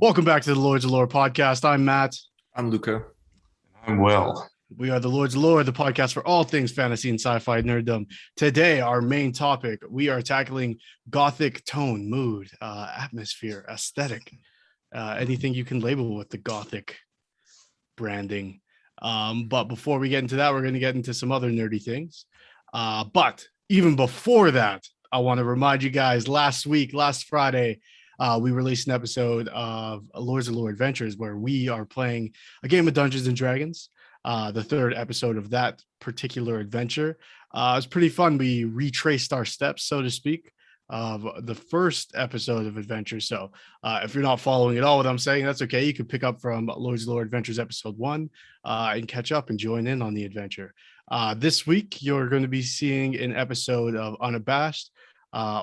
Welcome back to the Lords of Lore podcast. I'm Matt. I'm Luca. I'm Will. We are the Lords of Lore, the podcast for all things fantasy and sci-fi nerddom. Today, our main topic, we are tackling Gothic tone, mood, atmosphere, aesthetic, anything you can label with the Gothic branding. But before we get into that, we're going to get into some other nerdy things. But even before that, I want to remind you guys, last Friday, we released an episode of Lords of Lore Adventures where we are playing a game of Dungeons and Dragons. The third episode of that particular adventure. It was pretty fun. We retraced our steps, so to speak, of the first episode of Adventure. So if you're not following at all what I'm saying, that's okay. You can pick up from Lords of Lore Adventures episode 1 and catch up and join in on the adventure. This week, you're going to be seeing an episode of Unabashed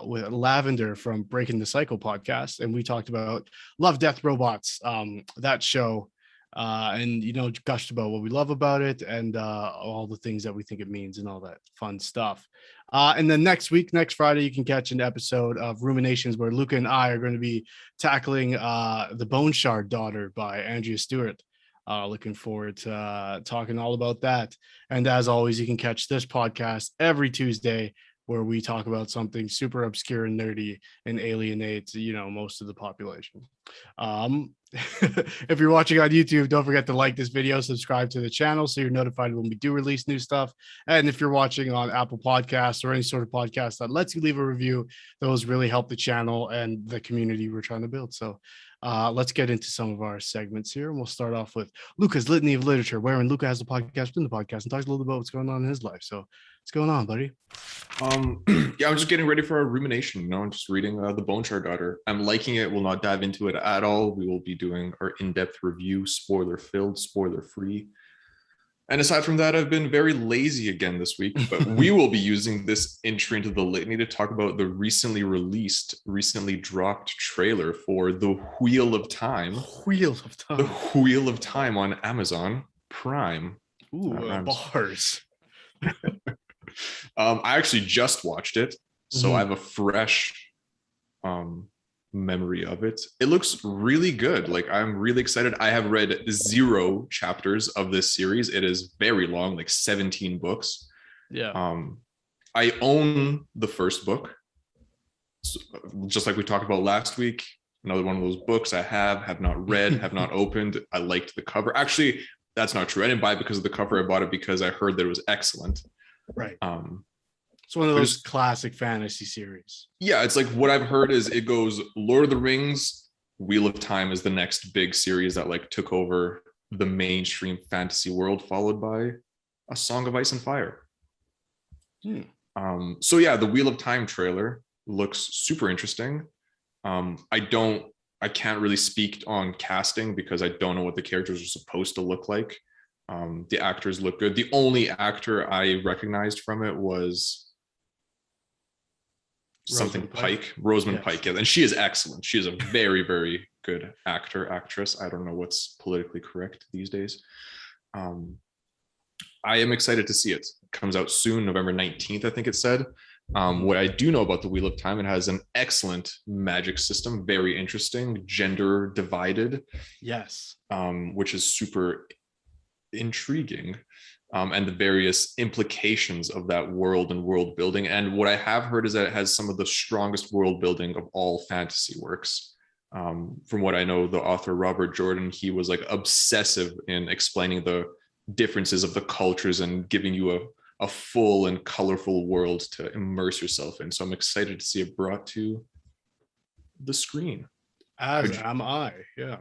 with Lavender from Breaking the Cycle podcast. And we talked about Love, Death, Robots, that show. And gushed about what we love about it and all the things that we think it means and all that fun stuff. And then next Friday, you can catch an episode of Ruminations where Luca and I are going to be tackling The Bone Shard Daughter by Andrea Stewart. Looking forward to talking all about that. And as always, you can catch this podcast every Tuesday where we talk about something super obscure and nerdy and alienate, most of the population. If you're watching on YouTube, don't forget to like this video, subscribe to the channel so you're notified when we do release new stuff. And if you're watching on Apple Podcasts or any sort of podcast that lets you leave a review, those really help the channel and the community we're trying to build. So let's get into some of our segments here. And we'll start off with Luca's Litany of Literature, wherein Luca has the podcast within the podcast and talks a little bit about what's going on in his life. So what's going on, buddy? I'm just getting ready for a rumination. I'm just reading The Bone Shard Daughter. I'm liking it. We'll not dive into it at all. We will be doing our in-depth review, spoiler-filled, spoiler-free. And aside from that, I've been very lazy again this week, but we will be using this entry into the litany to talk about the recently dropped trailer for The Wheel of Time. The Wheel of Time on Amazon Prime. Ooh, bars. I actually just watched it, so I have a fresh memory of it. It looks really good. Like, I'm really excited. I have read 0 chapters of this series. It is very long, like 17 books. Yeah. I own the first book, so, just like we talked about last week. Another one of those books I have not read, have not opened. I liked the cover. Actually, that's not true. I didn't buy it because of the cover. I bought it because I heard that it was excellent. Right. It's one of those classic fantasy series. Yeah, it's like what I've heard is it goes Lord of the Rings, Wheel of Time is the next big series that like took over the mainstream fantasy world, followed by A Song of Ice and Fire. So yeah, the Wheel of Time trailer looks super interesting. I can't really speak on casting because I don't know what the characters are supposed to look like. The actors look good. The only actor I recognized from it was Rosamund Pike. Yeah, and she is excellent. She is a very, very good actress. I don't know what's politically correct these days. I am excited to see it. It comes out soon, November 19th, I think it said. What I do know about the Wheel of Time, it has an excellent magic system, very interesting, gender divided. Yes. Which is super intriguing. And the various implications of that world and world building. And what I have heard is that it has some of the strongest world building of all fantasy works. From what I know, the author Robert Jordan, he was like obsessive in explaining the differences of the cultures and giving you a full and colorful world to immerse yourself in. So I'm excited to see it brought to the screen. As am I, yeah.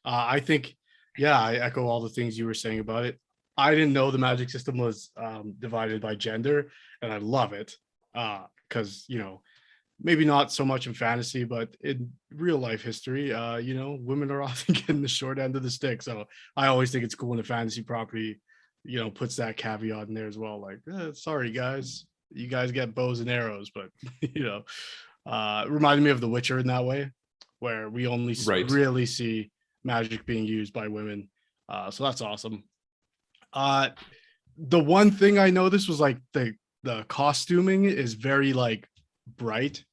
I think, I echo all the things you were saying about it. I didn't know the magic system was divided by gender, and I love it because, maybe not so much in fantasy, but in real life history, women are often getting the short end of the stick. So I always think it's cool when a fantasy property, puts that caveat in there as well. Like, sorry, guys, you guys get bows and arrows, but, it reminded me of The Witcher in that way, where we only really see magic being used by women. So that's awesome. The one thing I noticed was like the costuming is very like bright,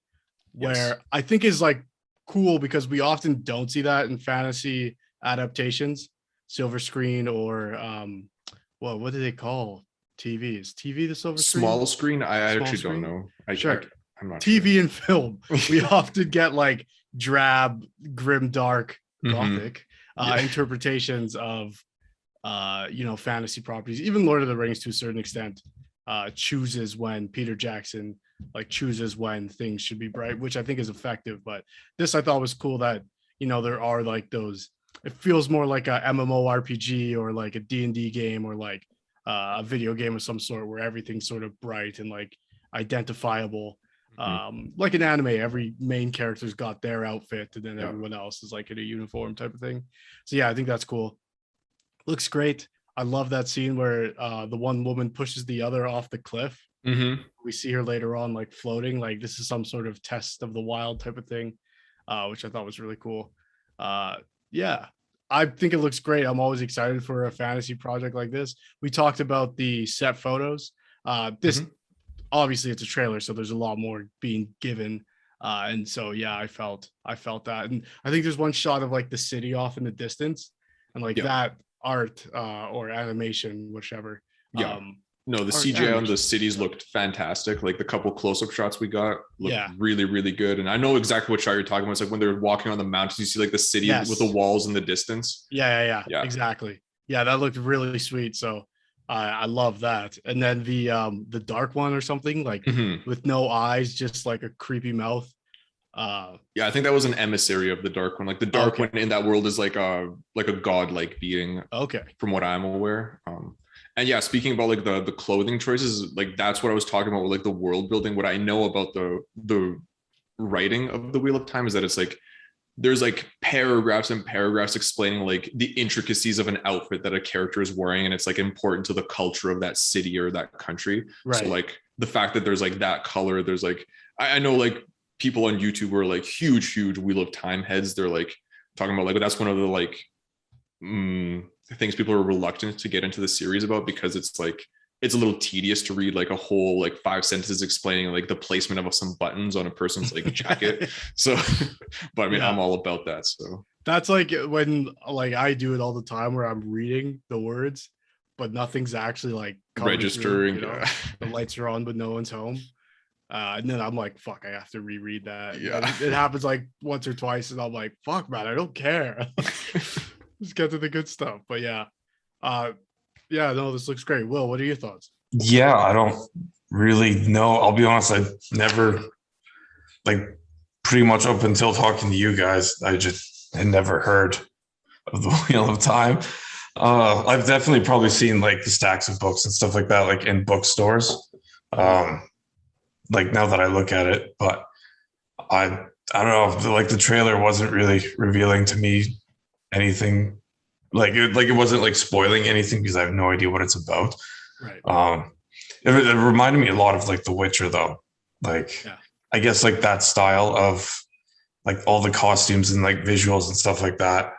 where I think is like cool because we often don't see that in fantasy adaptations, silver screen or well, what do they call TV? Is TV the silver screen? Small screen? I Small actually screen? don't know. Sure. I'm not TV sure. and film. We often get like drab, grim, dark, gothic interpretations of fantasy properties. Even Lord of the Rings to a certain extent chooses when Peter Jackson like chooses when things should be bright, which I think is effective. But this I thought was cool that there are like those. It feels more like a MMORPG or like a D&D game or like a video game of some sort where everything's sort of bright and like identifiable. Like an anime, every main character's got their outfit and then everyone else is like in a uniform type of thing. So yeah, I think that's cool. Looks great. I love that scene where the one woman pushes the other off the cliff. We see her later on like floating, like this is some sort of test of the wild type of thing, which I thought was really cool. Yeah, I think it looks great. I'm always excited for a fantasy project like this. We talked about the set photos. This obviously it's a trailer, so there's a lot more being given. And so yeah, I felt that. And I think there's one shot of like the city off in the distance and like that art or animation, whichever. No, the CGI on the cities looked fantastic. Like the couple close-up shots we got looked really, really good. And I know exactly what shot you're talking about. It's like when they're walking on the mountains, you see like the city with the walls in the distance. Yeah, exactly. Yeah, that looked really sweet. So I love that. And then the dark one or something like with no eyes, just like a creepy mouth. I think that was an emissary of the dark one. Like the dark one in that world is like a godlike being. Okay. From what I'm aware. And yeah, speaking about like the clothing choices, like that's what I was talking about with like the world building. What I know about the writing of the Wheel of Time is that it's like there's like paragraphs and paragraphs explaining like the intricacies of an outfit that a character is wearing, and it's like important to the culture of that city or that country. Right. So like the fact that there's like that color, there's like I know like people on YouTube were like huge Wheel of Time heads. They're like talking about like that's one of the like things people are reluctant to get into the series about because it's like it's a little tedious to read like a whole like 5 sentences explaining like the placement of some buttons on a person's like jacket. So but I mean I'm all about that. So that's like when like I do it all the time where I'm reading the words but nothing's actually like registering through, the lights are on but no one's home. And then I'm like, fuck, I have to reread that. Yeah, it happens like once or twice and I'm like, fuck man, I don't care. Let's get to the good stuff. But no, this looks great. Will, what are your thoughts? Yeah, I don't really know. I'll be honest, I've never, like, pretty much up until talking to you guys, I just had never heard of the Wheel of Time. I've definitely probably seen like the stacks of books and stuff like that, like in bookstores. Like now that I look at it, but I don't know, like the trailer wasn't really revealing to me anything, like it wasn't like spoiling anything because I have no idea what it's about. Right. It reminded me a lot of like The Witcher though. Like I guess like that style of like all the costumes and like visuals and stuff like that.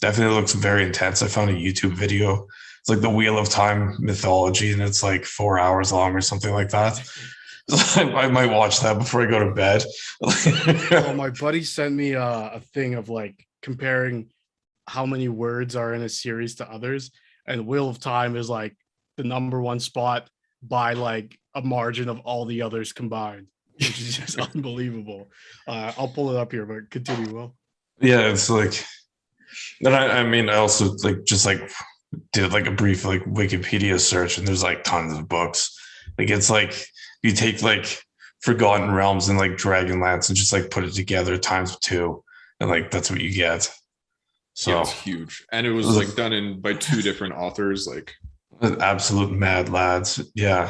Definitely looks very intense. I found a YouTube video. It's like the Wheel of Time mythology and it's like 4 hours long or something like that. I might watch that before I go to bed. Well, my buddy sent me a thing of like comparing how many words are in a series to others, and Wheel of Time is like the number one spot by like a margin of all the others combined, which is just unbelievable. I'll pull it up here, but continue, Will. Yeah, it's like, and I mean, I also like just like did like a brief like Wikipedia search, and there's like tons of books. Like it's like you take like Forgotten Realms and like Dragonlance and just like put it together times 2, and like that's what you get. So yeah, it's huge, and it was like done by 2 different authors, like absolute mad lads. Yeah.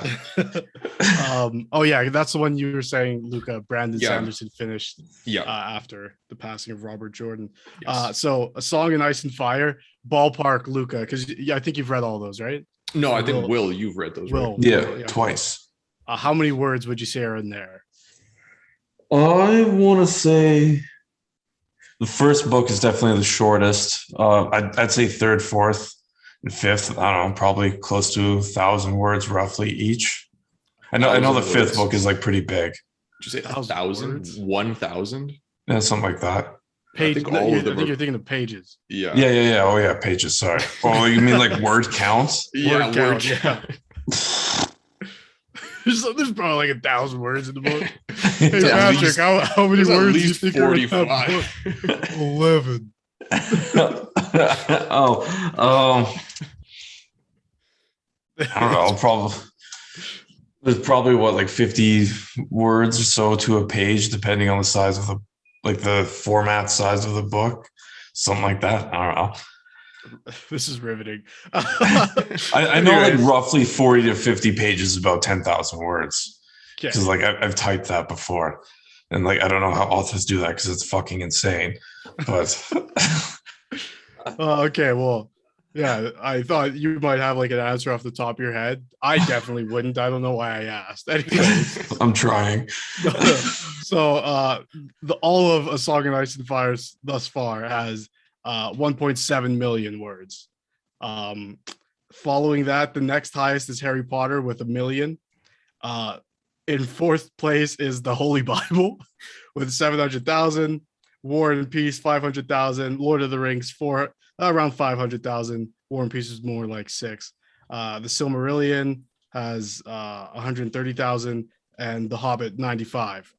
Oh yeah, that's the one you were saying, Luca. Brandon Sanderson finished after the passing of Robert Jordan. Yes. So A Song in Ice and Fire, ballpark, Luca, because I think you've read all those, right? No, I think Will, you've read those, right? Yeah, twice. How many words would you say are in there? I want to say the first book is definitely the shortest. I'd say 3rd, 4th, and 5th. I don't know, probably close to 1,000 words roughly each. I know the 5th book is like pretty big. Did you say 1,000? 1,000? Yeah, something like that. Page. think No, all you- of them I think are- you're thinking of pages. Yeah. Yeah. Oh yeah, pages. Sorry. Oh, you mean like word counts? Yeah, Word word count, count. There's probably like 1,000 words in the book. It's Hey at Patrick, least- how many There's at words do you least think are in that 45. book? 11. I don't know. Probably there's probably what, like 50 words or so to a page, depending on the size of the format size of the book, something like that. I don't know. This is riveting. I know like Anyways. roughly 40 to 50 pages is about 10,000 words Okay. because like I've typed that before, and like I don't know how authors do that because it's fucking insane. But Okay, well, yeah, I thought you might have like an answer off the top of your head. I definitely wouldn't. I don't know why I asked. Anyways, I'm trying. so all of A Song of Ice and Fire thus far has 1.7 million words. Following that, the next highest is Harry Potter with 1 million. In fourth place is the Holy Bible with 700,000. War and Peace 500,000. Lord of the Rings around 500,000. War and Peace is more like 6. The Silmarillion has 130,000, and The Hobbit 95.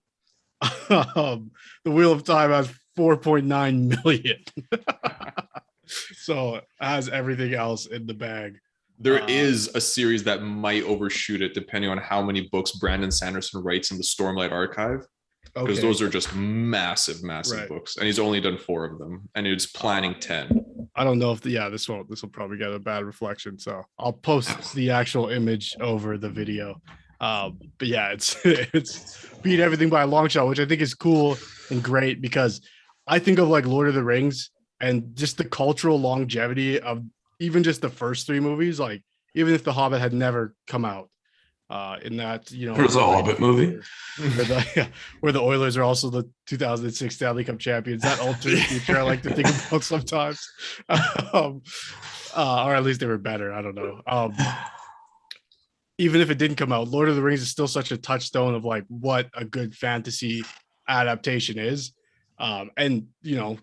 The Wheel of Time has 4.9 million. So it has everything else in the bag. There is a series that might overshoot it depending on how many books Brandon Sanderson writes in the Stormlight Archive. Because those are just massive Right. books, and he's only done 4 of them, and he's planning 10. I don't know if this will probably get a bad reflection, so I'll post the actual image over the video. But yeah, it's beat everything by a long shot, which I think is cool and great because I think of like Lord of the Rings and just the cultural longevity of even just the first 3 movies. Like even if The Hobbit had never come out, in that, There's a Hobbit movie where the Oilers are also the 2006 Stanley Cup champions. That alternate future I like to think about sometimes, or at least they were better. I don't know. Even if it didn't come out, Lord of the Rings is still such a touchstone of like what a good fantasy adaptation is. And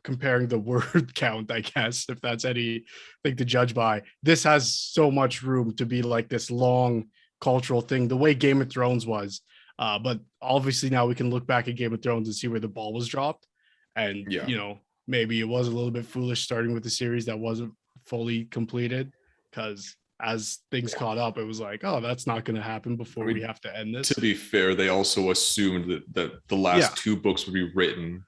comparing the word count, I guess, if that's anything to judge by, this has so much room to be like this long cultural thing, the way Game of Thrones was. But obviously now we can look back at Game of Thrones and see where the ball was dropped. And, maybe it was a little bit foolish starting with the series that wasn't fully completed, because as things caught up, it was like, oh, that's not going to happen before we have to end this. To be fair, they also assumed that the last 2 books would be written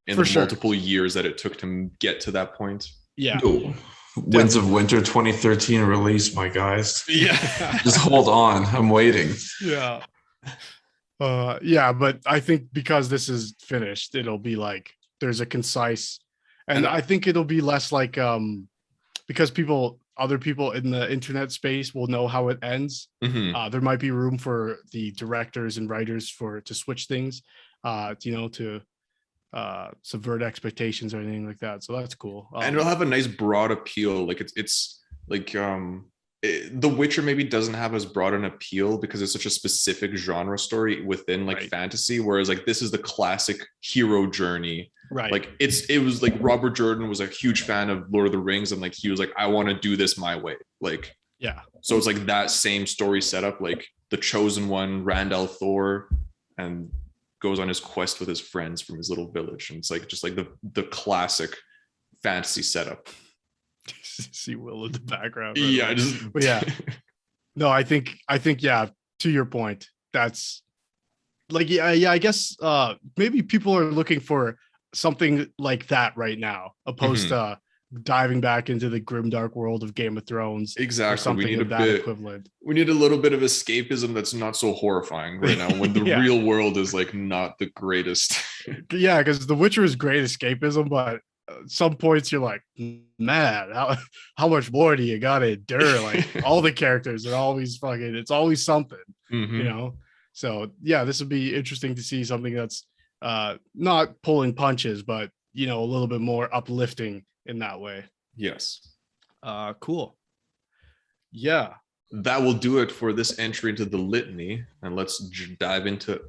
in the multiple years that it took to get to that point. Yeah. Ooh. Winds of Winter 2013 release, my guys. Yeah. Just hold on. I'm waiting. Yeah. But I think because this is finished, it'll be like there's a concise, and I think it'll be less like because other people in the internet space will know how it ends. Mm-hmm. There might be room for the directors and writers to switch things, to subvert expectations or anything like that. So that's cool. And it'll have a nice broad appeal. Like it's like The Witcher maybe doesn't have as broad an appeal because it's such a specific genre story within like fantasy, whereas like this is the classic hero journey. Right. Like it was like Robert Jordan was a huge fan of Lord of the Rings, and like he was like, I want to do this my way. Like, yeah. So it's like that same story setup, like the chosen one, Randall Thor, and goes on his quest with his friends from his little village. And it's like just like the classic fantasy setup. See Will in the background. Right? Yeah. No, I think yeah, to your point, that's like I guess maybe people are looking for something like that right now, opposed to diving back into the grimdark world of Game of Thrones. Exactly. Something we need equivalent. We need a little bit of escapism that's not so horrifying right now when the real world is like not the greatest. Yeah, because The Witcher is great escapism, but at some points you're like, man, how much more do you gotta endure? Like all the characters are always it's always something, So yeah, this would be interesting to see something that's not pulling punches, but a little bit more uplifting in that way. Yes. Cool. Yeah. That will do it for this entry into the litany, and let's dive into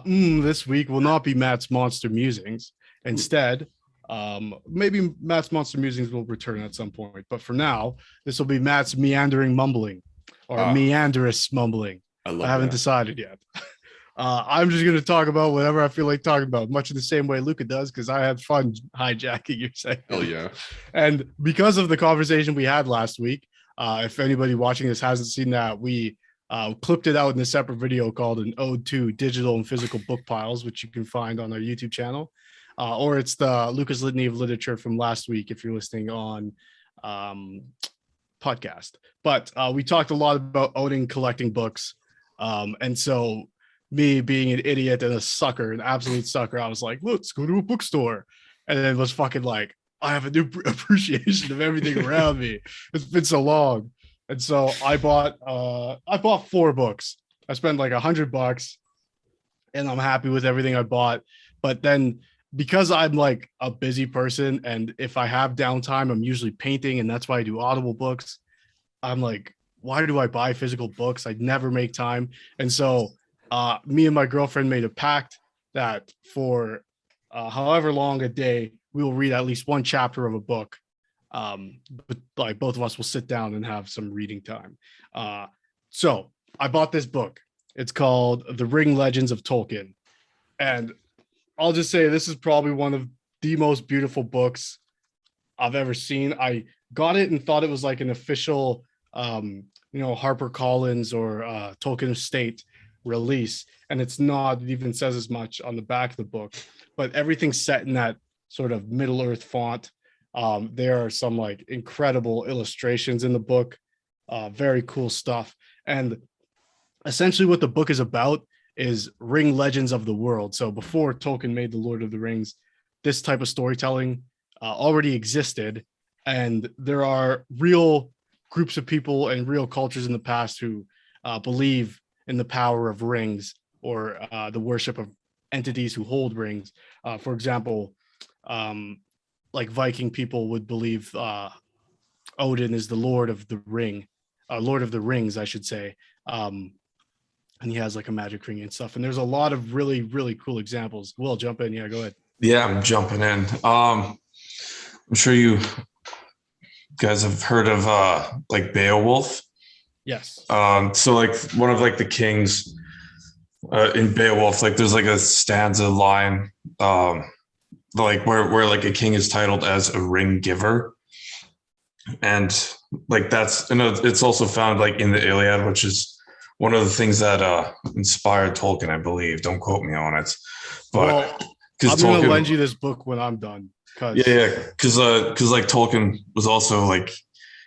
This week will not be Matt's Monster Musings. Instead, maybe Matt's Monster Musings will return at some point. But for now, this will be Matt's Meandering Mumbling or Meanderous Mumbling. I haven't decided yet. I'm just going to talk about whatever I feel like talking about, much in the same way Luca does, because I had fun hijacking your segment. Hell yeah. And because of the conversation we had last week, if anybody watching this hasn't seen that, we clipped it out in a separate video called an Ode to Digital and Physical Book Piles, which you can find on our YouTube channel. Or it's the Lucas Litany of Literature from last week if you're listening on podcast. But we talked a lot about owning, collecting books. And so me being an idiot and a sucker, an absolute sucker, I was like, let's go to a bookstore. And then was fucking like, I have a new appreciation of everything around me. It's been so long. And so I bought 4 books. I spent like $100 and I'm happy with everything I bought. But then because I'm like a busy person and if I have downtime, I'm usually painting, and that's why I do Audible books. I'm like, why do I buy physical books? I never make time. And so me and my girlfriend made a pact that for however long a day, we will read at least one chapter of a book. But like both of us will sit down and have some reading time. So I bought this book. It's called The Ring Legends of Tolkien. And I'll just say this is probably one of the most beautiful books I've ever seen. I got it and thought it was like an official, HarperCollins or Tolkien Estate release. And it's not. It even says as much on the back of the book. But everything's set in that sort of Middle Earth font. There are some like incredible illustrations in the book, very cool stuff. And essentially what the book is about is ring legends of the world. So before Tolkien made The Lord of the Rings, this type of storytelling already existed. And there are real groups of people and real cultures in the past who believe in the power of rings or the worship of entities who hold rings. For example, like Viking people would believe Odin is the Lord of the Rings, I should say. And he has like a magic ring and stuff. And there's a lot of really, really cool examples. Will, jump in. Yeah, go ahead. Yeah, I'm jumping in. I'm sure you guys have heard of like Beowulf. Yes. So like one of like the kings in Beowulf, like there's like a stanza line like where like a king is titled as a ring giver. And like that's, it's also found like in the Iliad, which is one of the things that inspired Tolkien, I believe. Don't quote me on it. But I'm going to lend you this book when I'm done. Because like Tolkien was also like,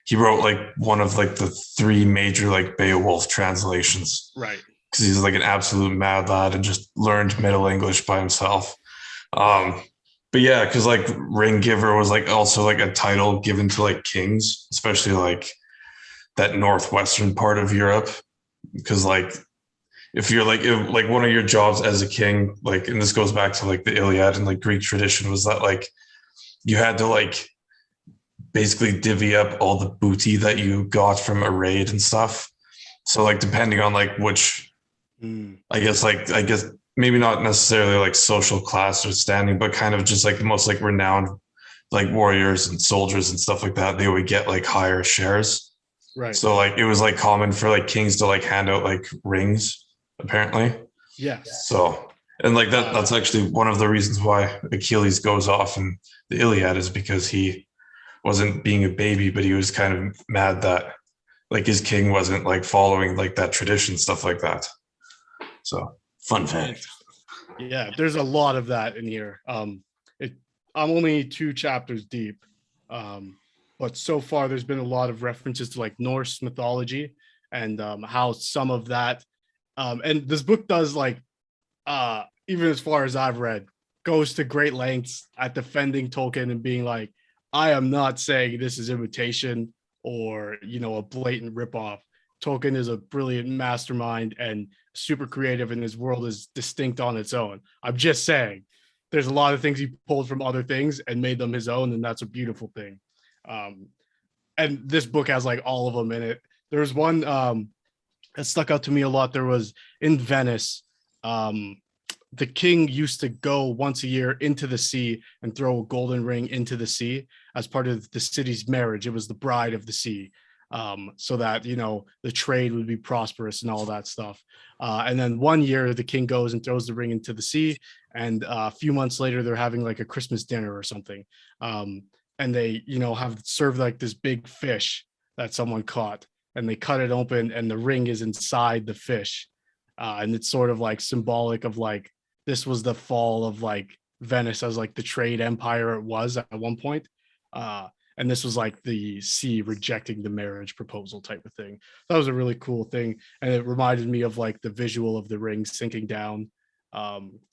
he wrote like one of like the 3 major like Beowulf translations. Right. Because he's like an absolute mad lad and just learned Middle English by himself. But yeah, because like ring giver was like also like a title given to like kings, especially like that northwestern part of Europe. Because like if you're like one of your jobs as a king, like, and this goes back to like the Iliad and like Greek tradition, was that like you had to like basically divvy up all the booty that you got from a raid and stuff. So like depending on like which I guess maybe not necessarily like social class or standing, but kind of just like the most like renowned like warriors and soldiers and stuff like that, they would get like higher shares. Right. So like it was like common for like kings to like hand out like rings, apparently. Yes. So, and like that's actually one of the reasons why Achilles goes off in the Iliad, is because he wasn't being a baby, but he was kind of mad that like his king wasn't like following like that tradition, stuff like that. So fun fact. Yeah, there's a lot of that in here. I'm only 2 chapters deep. But so far there's been a lot of references to like Norse mythology and how some of that and this book does like even as far as I've read, goes to great lengths at defending Tolkien and being like, I am not saying this is imitation or a blatant ripoff. Tolkien is a brilliant mastermind and super creative, and his world is distinct on its own. I'm just saying there's a lot of things he pulled from other things and made them his own, and that's a beautiful thing. And this book has like all of them in it. There's one that stuck out to me a lot. There was in Venice, the king used to go once a year into the sea and throw a golden ring into the sea as part of the city's marriage. It was the bride of the sea, so that, you know, the trade would be prosperous and all that stuff. And then one year the king goes and throws the ring into the sea, and a few months later they're having like a Christmas dinner or something, and they, you know, have served like this big fish that someone caught, and they cut it open and the ring is inside the fish, and it's sort of like symbolic of like this was the fall of like Venice as like the trade empire it was at one point. And this was like the sea rejecting the marriage proposal type of thing. That was a really cool thing. And it reminded me of like the visual of the ring sinking down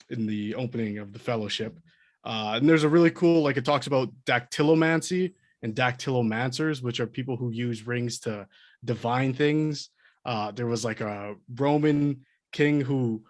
in the opening of the Fellowship. And there's a really cool, like it talks about dactylomancy and dactylomancers, which are people who use rings to divine things. There was like a Roman king who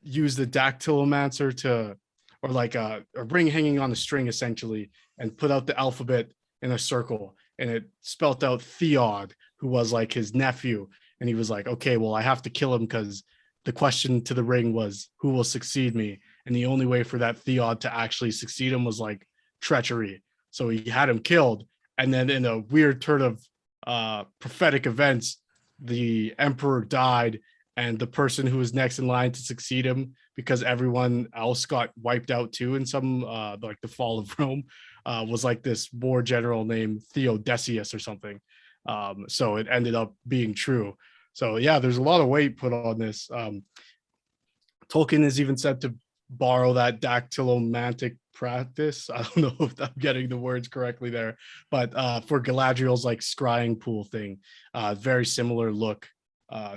used the dactylomancer to, or like a ring hanging on a string essentially, and put out the alphabet in a circle, and it spelt out Theod, who was like his nephew. And he was like, okay, well, I have to kill him because the question to the ring was, who will succeed me? And the only way for that Theod to actually succeed him was like treachery. So he had him killed. And then in a weird turn of prophetic events, the emperor died, and the person who was next in line to succeed him, because everyone else got wiped out too in some like the fall of Rome, was like this war general named Theodosius or something. So it ended up being true. So yeah, there's a lot of weight put on this. Tolkien is even said to borrow that dactylomantic practice. I don't know if I'm getting the words correctly there, but for Galadriel's like scrying pool thing, very similar look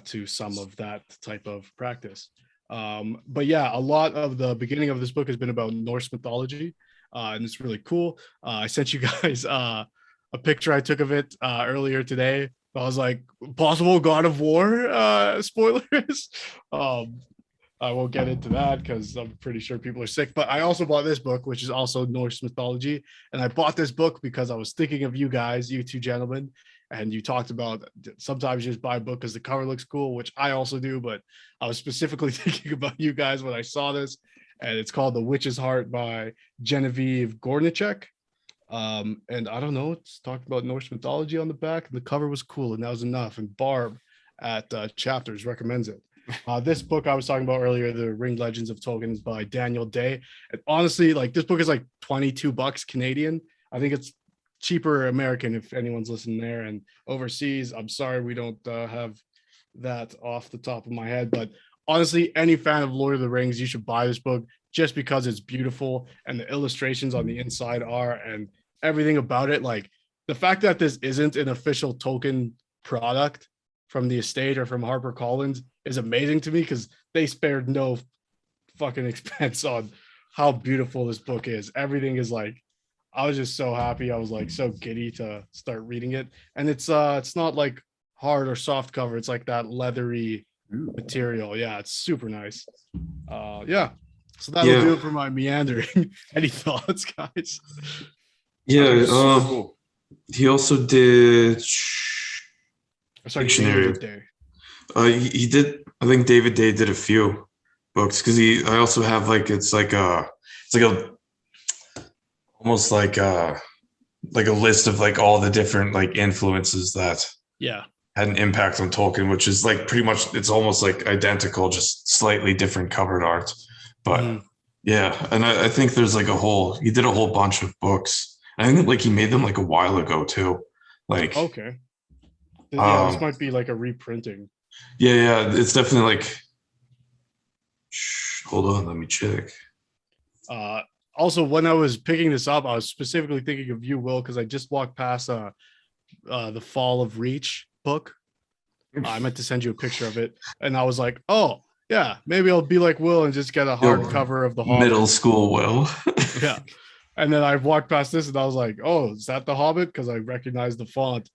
to some of that type of practice. But yeah, a lot of the beginning of this book has been about Norse mythology, and it's really cool. I sent you guys a picture I took of it earlier today. I was like, possible God of War spoilers. I won't get into that because I'm pretty sure people are sick. But I also bought this book, which is also Norse mythology. And I bought this book because I was thinking of you guys, you two gentlemen. And you talked about sometimes you just buy a book because the cover looks cool, which I also do. But I was specifically thinking about you guys when I saw this. And it's called The Witch's Heart by Genevieve Gornichek. And I don't know, it's talked about Norse mythology on the back. And the cover was cool, and that was enough. And Barb at Chapters recommends it. This book I was talking about earlier, The Ringed Legends of Tolkien, is by Daniel Day. And honestly, like this book is like $22 Canadian. I think it's cheaper American if anyone's listening there, and overseas, I'm sorry we don't have that off the top of my head. But honestly, any fan of Lord of the Rings, you should buy this book just because it's beautiful and the illustrations on the inside are, and everything about it. Like the fact that this isn't an official Tolkien product from the estate or from HarperCollins is amazing to me, because they spared no fucking expense on how beautiful this book is. Everything is like, I was just so happy. I was like so giddy to start reading it. And it's not like hard or soft cover. It's like that leathery material. Yeah, it's super nice. Yeah. So that'll do it for my meandering. Any thoughts, guys? Yeah, cool. He also did Dictionary. He did. I think David Day did a few books because I also have like it's like a almost like a list of like all the different like influences that had an impact on Tolkien, which is like pretty much, it's almost like identical, just slightly different covered art. But yeah, and I think there's like he did a whole bunch of books. I think like he made them like a while ago too. Like okay. Yeah, this might be like a reprinting. Yeah, it's definitely like. Hold on, let me check. Also, when I was picking this up, I was specifically thinking of you, Will, because I just walked past the Fall of Reach book. I meant to send you a picture of it, and I was like, oh yeah, maybe I'll be like Will and just get a hardcover of the Hobbit. Middle school Will. Yeah, and then I walked past this, and I was like, oh, is that the Hobbit? Because I recognized the font.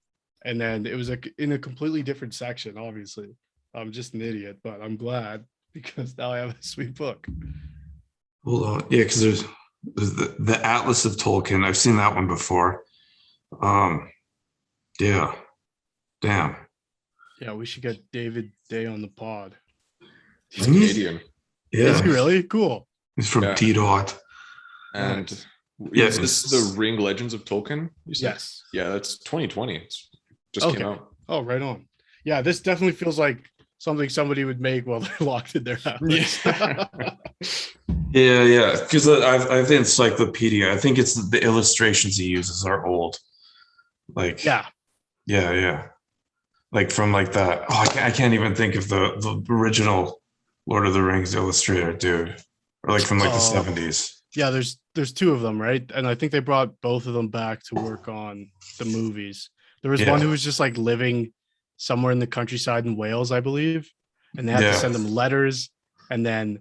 And then it was in a completely different section, obviously. I'm just an idiot, but I'm glad because now I have a sweet book. Hold on. Yeah, because there's the Atlas of Tolkien. I've seen that one before. Yeah. Damn. Yeah, we should get David Day on the pod. He's Canadian. Is Yeah, he really? Cool. he's from Yeah. T-Dot. And Yeah, is this the Ring Legends of Tolkien? You said? Yes. Yeah, that's 2020. It's just Okay. came out. Oh, right on. Yeah, this definitely feels like something somebody would make while they're locked in their house. Yeah. yeah. Because I've the encyclopedia. I think it's the illustrations he uses are old. Like, Yeah. yeah. Like from like that. Oh, I can't even think of the original Lord of the Rings illustrator, dude. Or like from like the 70s. Yeah, there's two of them, right? And I think they brought both of them back to work on the movies. There was one who was just like living somewhere in the countryside in Wales, I believe, and they had to send him letters. And then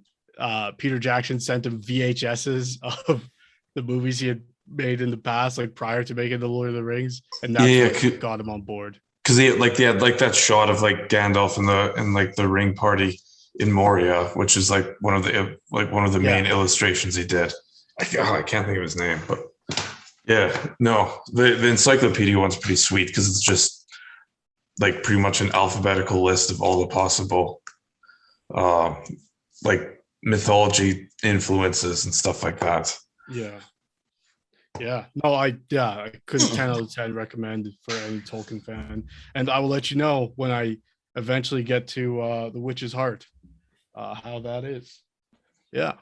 Peter Jackson sent him VHSs of the movies he had made in the past, like prior to making the Lord of the Rings, and that's what got him on board. Because they had like that shot of like Gandalf and like the ring party in Moria, which is like one of the main illustrations he did. I can't think of his name, but yeah, no, the encyclopedia one's pretty sweet because it's just like pretty much an alphabetical list of all the possible like mythology influences and stuff like that. Yeah. No, I couldn't 10 out of 10 recommend for any Tolkien fan. And I will let you know when I eventually get to The Witch's Heart, how that is. Yeah.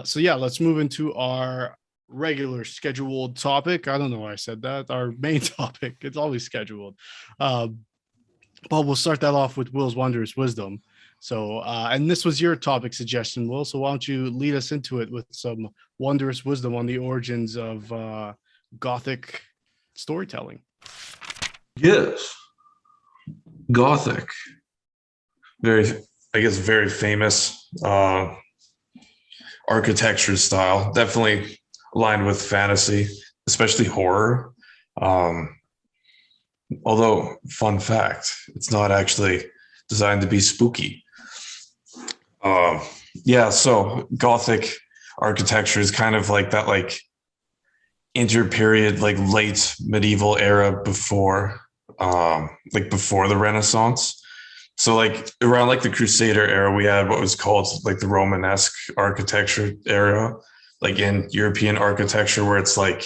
So yeah, let's move into our regular scheduled topic. I don't know why I said that. Our main topic. It's always scheduled. But we'll start that off with Will's Wondrous Wisdom. So, and this was your topic suggestion, Will. So why don't you lead us into it with some wondrous wisdom on the origins of Gothic storytelling? Yes. Gothic. Very famous architecture style. Definitely aligned with fantasy, especially horror. Although, fun fact, it's not actually designed to be spooky. So Gothic architecture is kind of like that, like interperiod, like late medieval era before the Renaissance. So like around like the Crusader era, we had what was called like the Romanesque architecture era, like in European architecture, where it's like,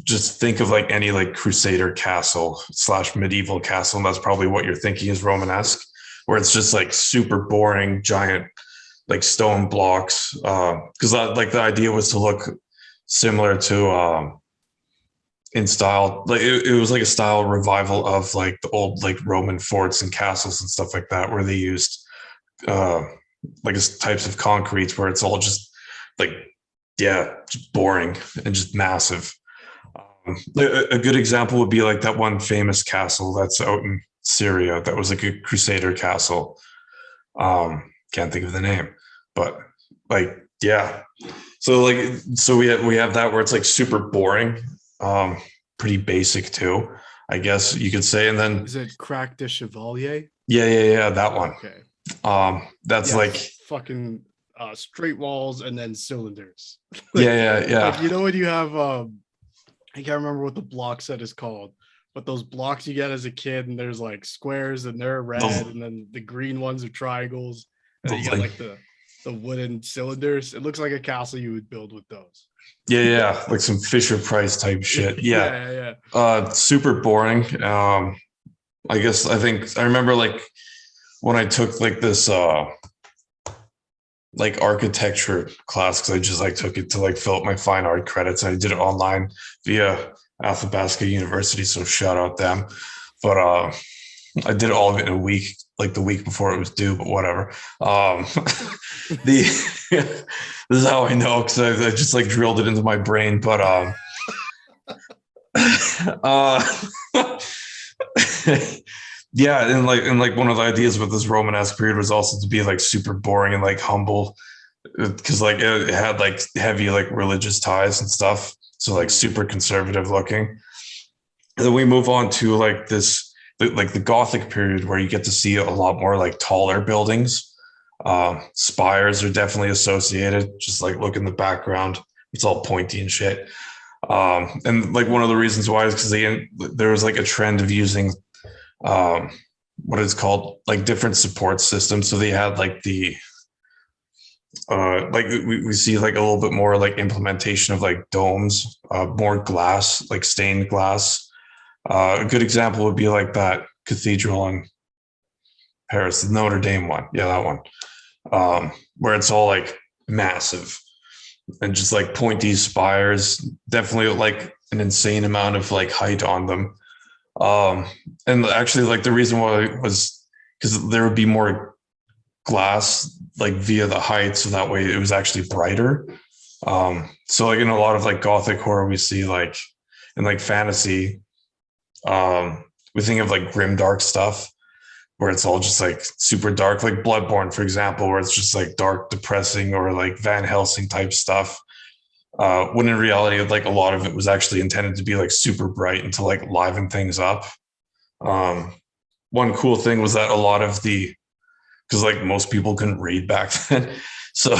just think of like any like Crusader castle / medieval castle. And that's probably what you're thinking is Romanesque, where it's just like super boring, giant like stone blocks. Because like the idea was to look similar to in style, like it was like a style revival of like the old like Roman forts and castles and stuff like that, where they used like types of concrete where it's all just like just boring and just massive. A good example would be like that one famous castle that's out in Syria that was like a Crusader castle. Can't think of the name, but like so we have that where it's like super boring, pretty basic too, I guess you could say. And then is it Crac de Chevalier? Yeah, that one. Okay. That's like fucking straight walls and then cylinders. Yeah. Like, you know, when you have I can't remember what the block set is called, but those blocks you get as a kid, and there's like squares and they're red, and then the green ones are triangles, and then you got like the wooden cylinders. It looks like a castle you would build with those. Yeah, like some Fisher Price type shit. Yeah. Super boring. I think I remember like when I took like this like architecture class, because I just like took it to like fill up my fine art credits. I did it online via Athabasca University, so shout out them. But I did all of it in a week, like the week before it was due, but whatever. This is how I know, because I just like drilled it into my brain. But yeah, and like one of the ideas with this Romanesque period was also to be like super boring and like humble, because like it had like heavy like religious ties and stuff, so like super conservative looking. And then we move on to like this, like the Gothic period, where you get to see a lot more like taller buildings. Spires are definitely associated. Just like look in the background, it's all pointy and shit. And like one of the reasons why is because there was like a trend of using what is called like different support systems. So they had like the like we see like a little bit more like implementation of like domes, more glass, like stained glass. A good example would be like that cathedral in Paris, the Notre Dame one. Yeah, that one. Where it's all like massive and just like pointy spires, definitely like an insane amount of like height on them. And actually, like the reason why was because there would be more glass like via the height, so that way it was actually brighter. So like in a lot of like Gothic horror, we see like in like fantasy, we think of like grim dark stuff where it's all just like super dark, like Bloodborne, for example, where it's just like dark, depressing, or like Van Helsing type stuff. When in reality, like a lot of it was actually intended to be like super bright and to like liven things up. One cool thing was that a lot of the, because like most people couldn't read back then, so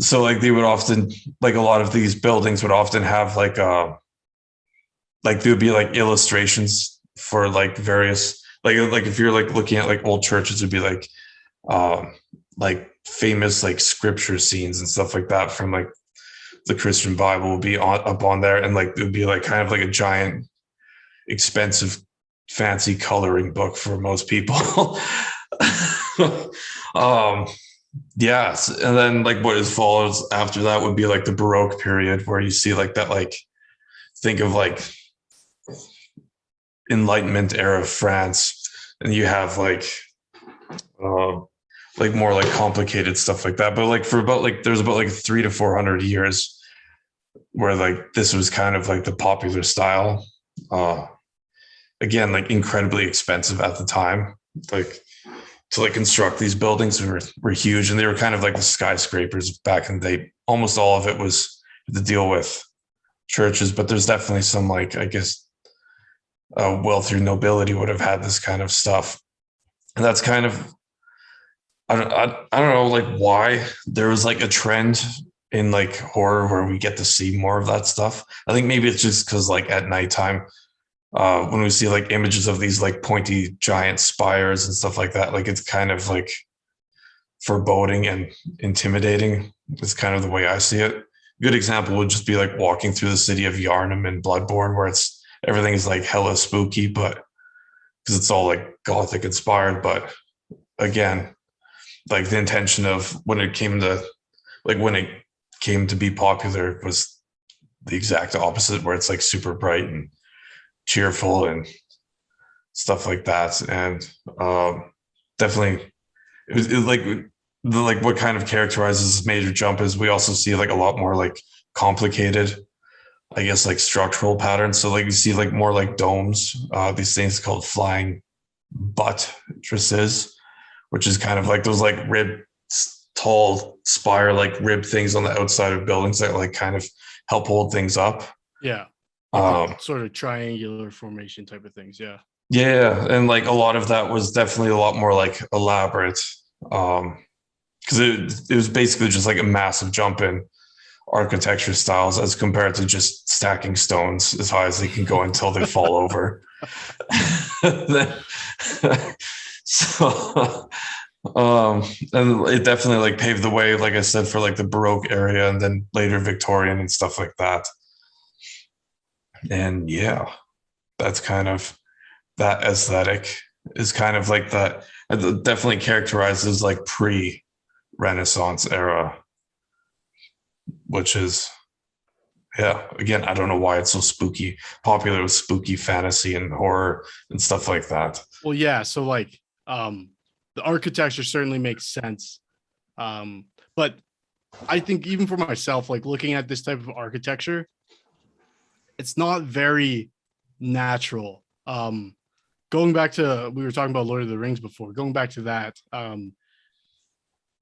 so like they would often, like a lot of these buildings would often have like there would be like illustrations for like various like if you're like looking at like old churches, it'd be like famous like scripture scenes and stuff like that from like the Christian Bible would be up on there, and like it would be like kind of like a giant, expensive, fancy coloring book for most people. Yes, and then like what is follows after that would be like the Baroque period, where you see like that, like think of like Enlightenment era of France, and you have like more like complicated stuff like that. But like for about like there's about like 300 to 400 years where like this was kind of like the popular style. Again, like incredibly expensive at the time. Like to like construct these buildings were huge, and they were kind of like the skyscrapers back in the day. Almost all of it was to deal with churches, but there's definitely some like, I guess, wealthier nobility would have had this kind of stuff. And that's kind of, I don't know, like why there was like a trend in like horror where we get to see more of that stuff. I think maybe it's just because like at nighttime, when we see like images of these like pointy giant spires and stuff like that, like it's kind of like foreboding and intimidating. It's kind of the way I see it. A good example would just be like walking through the city of Yarnum in Bloodborne, where it's everything is like hella spooky, but because it's all like Gothic inspired. But again, like the intention of when it came to be popular was the exact opposite, where it's like super bright and cheerful and stuff like that. And definitely it was like what kind of characterizes this major jump is we also see like a lot more like complicated, I guess, like structural patterns. So like you see like more like domes, these things called flying buttresses, which is kind of like those like tall spire like rib things on the outside of buildings that like kind of help hold things up. Yeah. Sort of triangular formation type of things. Yeah. Yeah. And like a lot of that was definitely a lot more like elaborate. Because it was basically just like a massive jump in architecture styles as compared to just stacking stones as high as they can go until they fall over. So and it definitely like paved the way, like I said, for like the Baroque area and then later Victorian and stuff like that. And yeah, that's kind of that aesthetic is kind of like that. It definitely characterizes like pre-Renaissance era, which is, yeah, again, I don't know why it's so spooky, popular with spooky fantasy and horror and stuff like that. Well, yeah. So like the architecture certainly makes sense. But I think even for myself, like looking at this type of architecture, it's not very natural. Going back to, we were talking about Lord of the Rings before, going back to that,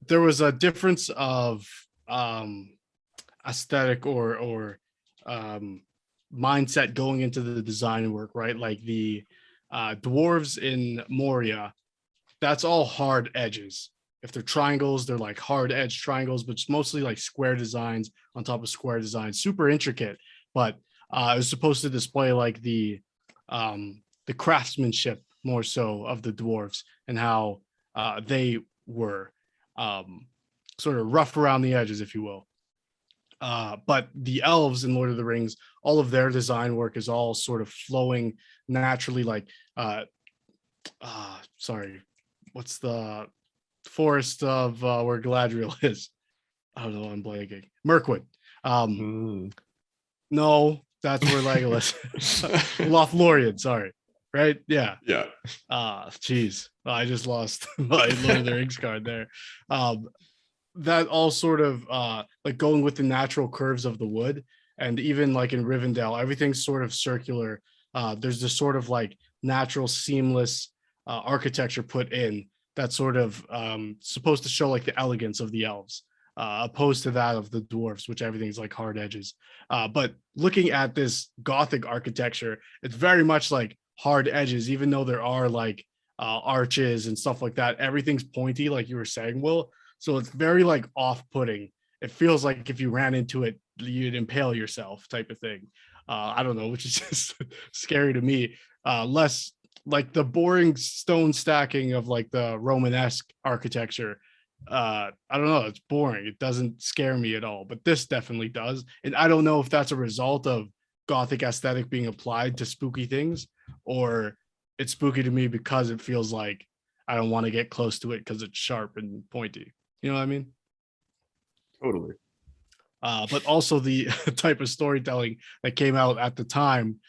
there was a difference of aesthetic or mindset going into the design work, right? Like the dwarves in Moria, that's all hard edges. If they're triangles, they're like hard edge triangles, but it's mostly like square designs on top of square designs, super intricate. But it was supposed to display like the craftsmanship more so of the dwarves and how they were sort of rough around the edges, if you will. But the elves in Lord of the Rings, all of their design work is all sort of flowing naturally, like sorry, what's the forest of where Galadriel is? I don't know, I'm blanking. Mirkwood. No, that's where Legolas. Lothlorien, sorry. Right? Yeah. Yeah. Geez. I just lost my Lord of the Rings card there. That all sort of like going with the natural curves of the wood, and even like in Rivendell, everything's sort of circular. There's this sort of like natural seamless architecture put in that's sort of supposed to show like the elegance of the elves, opposed to that of the dwarves, which everything's like hard edges. But looking at this Gothic architecture, it's very much like hard edges, even though there are like arches and stuff like that. Everything's pointy, like you were saying, Will. So it's very like off-putting. It feels like if you ran into it, you'd impale yourself, type of thing. I don't know, which is just scary to me. Less like the boring stone stacking of like the Romanesque architecture. I don't know, it's boring. It doesn't scare me at all, but this definitely does. And I don't know if that's a result of Gothic aesthetic being applied to spooky things, or it's spooky to me because it feels like I don't want to get close to it because it's sharp and pointy. You know what I mean? Totally. But also the type of storytelling that came out at the time,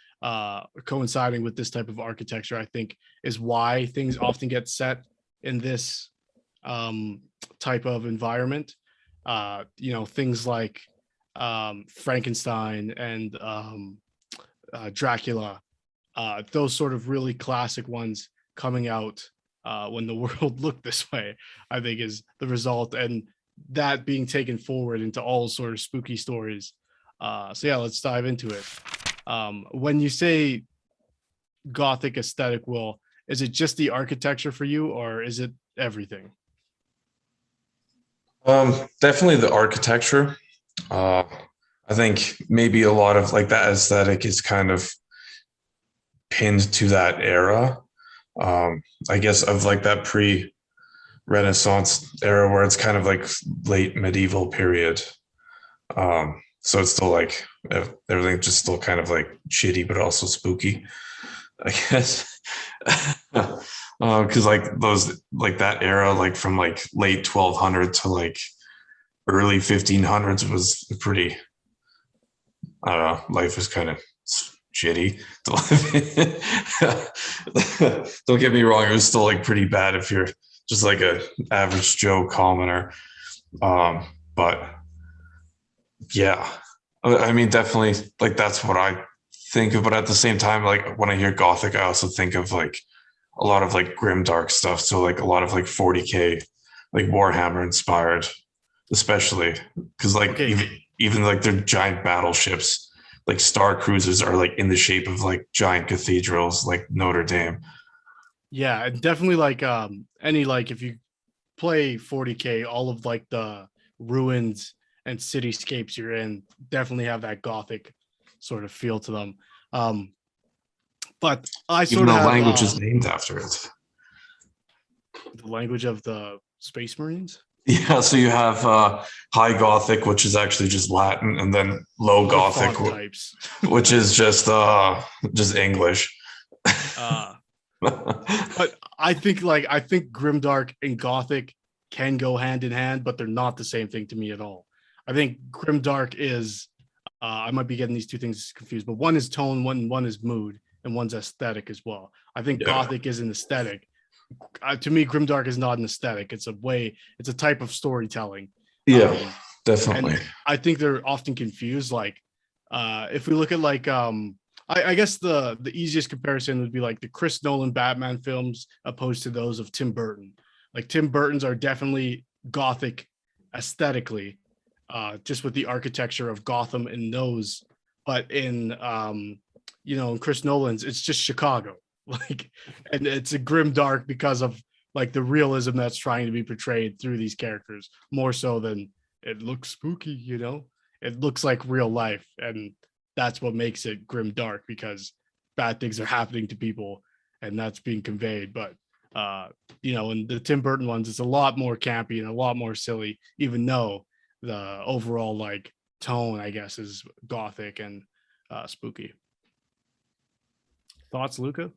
coinciding with this type of architecture, I think is why things often get set in this type of environment. Things like Frankenstein and Dracula, those sort of really classic ones coming out when the world looked this way, I think is the result, and that being taken forward into all sort of spooky stories. So yeah, let's dive into it. When you say Gothic aesthetic, Will, is it just the architecture for you, or is it everything? Definitely the architecture. I think maybe a lot of like that aesthetic is kind of pinned to that era. I guess of like that pre-Renaissance era where it's kind of like late medieval period. So it's still like everything just still kind of like shitty, but also spooky, I guess. Because like those like that era, like from like late 1200 to like early 1500s was pretty. I don't know. Life was kind of shitty to live in. Don't get me wrong, it was still like pretty bad if you're just like a average Joe commoner. But yeah, I mean, definitely like that's what I think of. But at the same time, like when I hear Gothic, I also think of like a lot of like grim dark stuff. So like a lot of like 40K, like Warhammer inspired, especially because like even like their giant battleships, like Star Cruisers, are like in the shape of like giant cathedrals, like Notre Dame. Yeah, and definitely like any like if you play 40K, all of like the ruins and cityscapes you're in definitely have that Gothic sort of feel to them. But I Even sort of the have language is named after it. the language of the Space Marines. Yeah, so you have High Gothic, which is actually just Latin, and then Low Gothic, Types. which is just English. But I think Grimdark and Gothic can go hand in hand, but they're not the same thing to me at all. I think Grimdark is I might be getting these two things confused, but one is tone, one is mood, and one's aesthetic as well. I think Gothic is an aesthetic. To me, Grimdark is not an aesthetic. It's a type of storytelling. Yeah, definitely. And I think they're often confused. Like, if we look at like, I guess the easiest comparison would be like the Chris Nolan Batman films opposed to those of Tim Burton. Like Tim Burton's are definitely Gothic aesthetically, just with the architecture of Gotham in those. But in in Chris Nolan's, it's just Chicago. Like, and it's a grim dark because of like the realism that's trying to be portrayed through these characters, more so than it looks spooky. It looks like real life, and that's what makes it grim dark, because bad things are happening to people and that's being conveyed. But in the Tim Burton ones, it's a lot more campy and a lot more silly, even though the overall like tone, I guess, is gothic and spooky. Thoughts, Luca?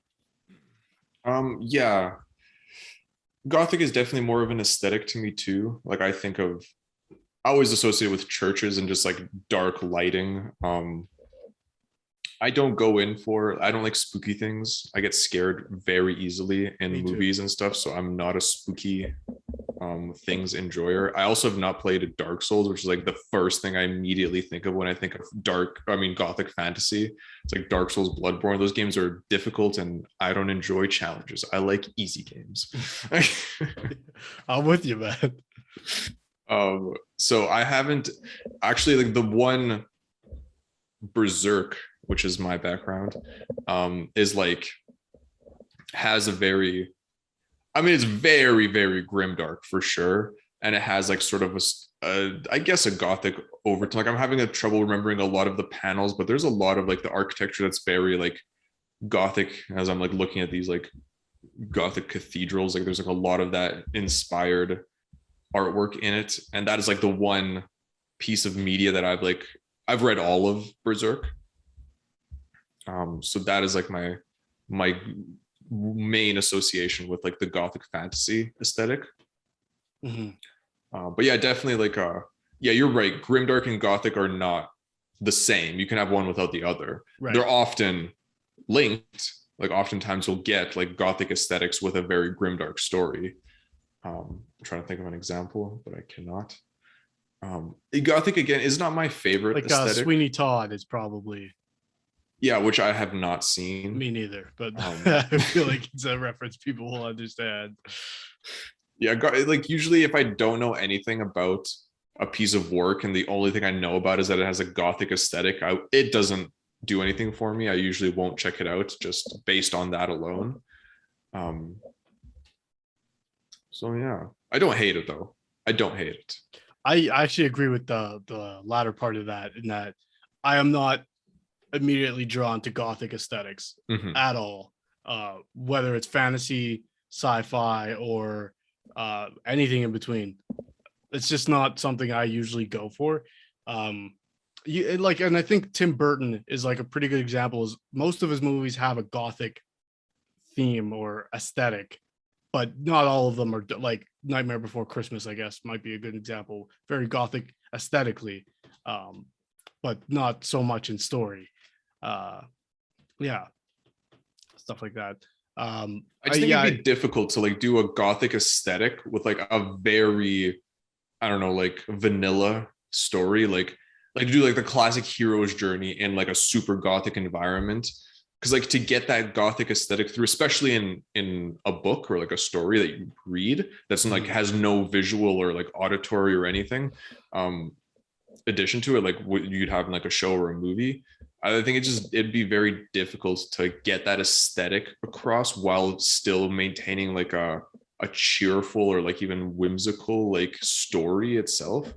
Yeah, Gothic is definitely more of an aesthetic to me too. Like I always associate with churches and just like dark lighting. I don't like spooky things. I get scared very easily in movies and stuff, so I'm not a spooky things enjoyer. I also have not played Dark Souls, which is like the first thing I immediately think of when I think of Gothic fantasy. It's like Dark Souls, Bloodborne. Those games are difficult and I don't enjoy challenges. I like easy games. I'm with you, man. So I haven't actually, like, the one Berserk, which is my background, is like has a very, it's very, very grimdark for sure, and it has like sort of I guess a gothic overtone. Like I'm having a trouble remembering a lot of the panels, but there's a lot of like the architecture that's very like gothic. As I'm like looking at these like gothic cathedrals, like there's like a lot of that inspired artwork in it, and that is like the one piece of media that I've read all of Berserk. So that is like my main association with like the gothic fantasy aesthetic. But yeah, definitely like yeah, you're right, grimdark and gothic are not the same. You can have one without the other. Right. They're often linked. Like oftentimes you'll get like gothic aesthetics with a very grimdark story. I'm trying to think of an example, but I cannot. Gothic again is not my favorite like aesthetic. Sweeney Todd is probably, yeah, which I have not seen. Me neither, but I feel like it's a reference people will understand. Yeah, like usually if I don't know anything about a piece of work and the only thing I know about is that it has a gothic aesthetic, it doesn't do anything for me. I usually won't check it out just based on that alone. So yeah, I don't hate it though. I don't hate it. I actually agree with the latter part of that, in that I am not immediately drawn to gothic aesthetics at all, whether it's fantasy, sci-fi, or anything in between. It's just not something I usually go for. And I think Tim Burton is like a pretty good example. Is most of his movies have a gothic theme or aesthetic, but not all of them are. Like Nightmare Before Christmas, I guess, might be a good example. Very gothic aesthetically, but not so much in story. Yeah, stuff like that. I just think it'd be difficult to like do a gothic aesthetic with like a very, I don't know, like vanilla story, like do like the classic hero's journey in like a super gothic environment. Because like to get that gothic aesthetic through, especially in a book or like a story that you read that's like has no visual or like auditory or anything addition to it, like what you'd have in like a show or a movie, I think it'd be very difficult to get that aesthetic across while still maintaining like a cheerful or like even whimsical like story itself.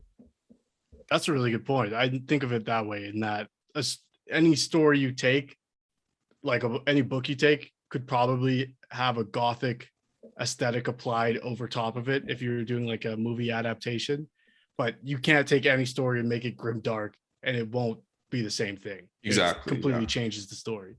That's a really good point. I didn't think of it that way, in that any story you take, like any book you take, could probably have a gothic aesthetic applied over top of it if you're doing like a movie adaptation. But you can't take any story and make it grimdark and it won't be the same thing. Exactly. It completely changes the story.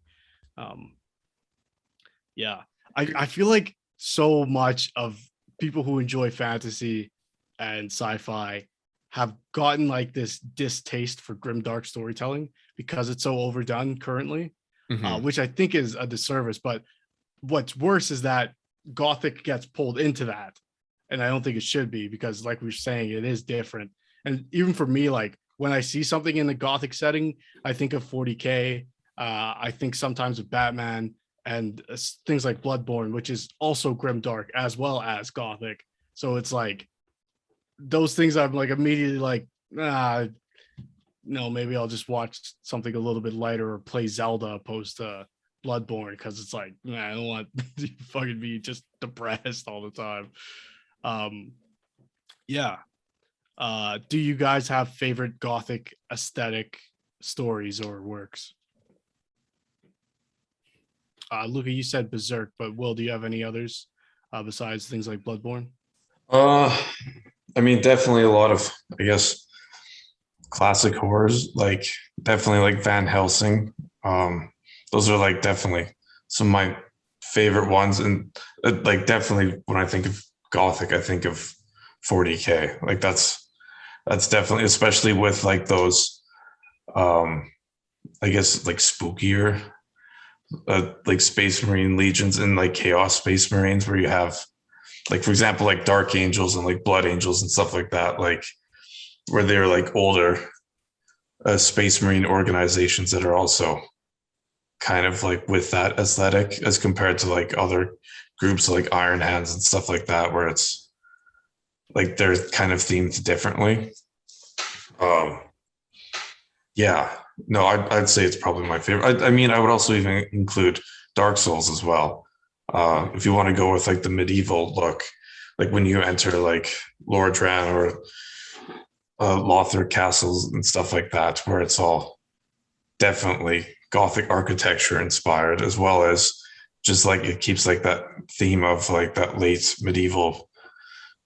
Yeah. I feel like so much of people who enjoy fantasy and sci-fi have gotten like this distaste for grimdark storytelling because it's so overdone currently, which I think is a disservice. But what's worse is that Gothic gets pulled into that. And I don't think it should be, because like we were saying, it is different. And even for me, like when I see something in the Gothic setting, I think of 40K. I think sometimes of Batman and things like Bloodborne, which is also grimdark as well as Gothic. So it's like those things I'm like immediately like, no, maybe I'll just watch something a little bit lighter or play Zelda opposed to Bloodborne, because it's like, I don't want to fucking be just depressed all the time. Yeah. Do you guys have favorite Gothic aesthetic stories or works? Luca, you said Berserk, but Will, do you have any others besides things like Bloodborne? I mean, definitely a lot of, I guess, classic horrors, like definitely like Van Helsing. Those are like definitely some of my favorite ones, and like definitely when I think of Gothic, I think of 40K. Like that's definitely, especially with like those, I guess like spookier, like Space Marine legions and like Chaos Space Marines, where you have like, for example, like Dark Angels and like Blood Angels and stuff like that, like where they're like older Space Marine organizations that are also kind of like with that aesthetic as compared to like other groups like Iron Hands and stuff like that, where it's like they're kind of themed differently. Um, yeah, no, I'd say it's probably my favorite. I mean, I would also even include Dark Souls as well. If you want to go with like the medieval look, like when you enter like Lordran or Lothar castles and stuff like that, where it's all definitely Gothic architecture inspired, as well as just like it keeps like that theme of like that late medieval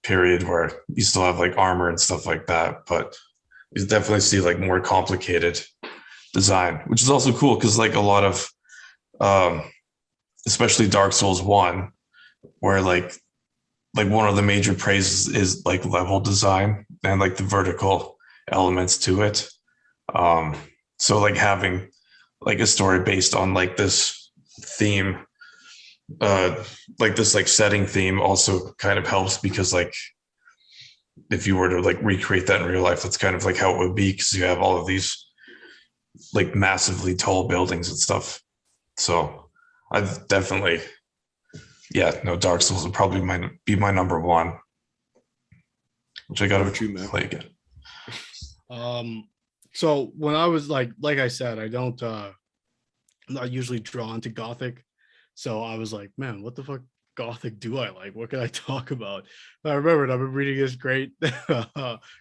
period where you still have like armor and stuff like that, but you definitely see like more complicated design, which is also cool because like a lot of especially Dark Souls 1, where like one of the major praises is like level design and like the vertical elements to it. So like having like a story based on like this theme, like this like setting theme also kind of helps, because like if you were to like recreate that in real life, that's kind of like how it would be, because you have all of these like massively tall buildings and stuff. So I've definitely, yeah, no, Dark Souls would probably be my number one, which I got to play again. So when I was like I said, I'm not usually drawn to Gothic. So I was like, man, what the fuck Gothic do I like? What can I talk about? I remembered I've been reading this great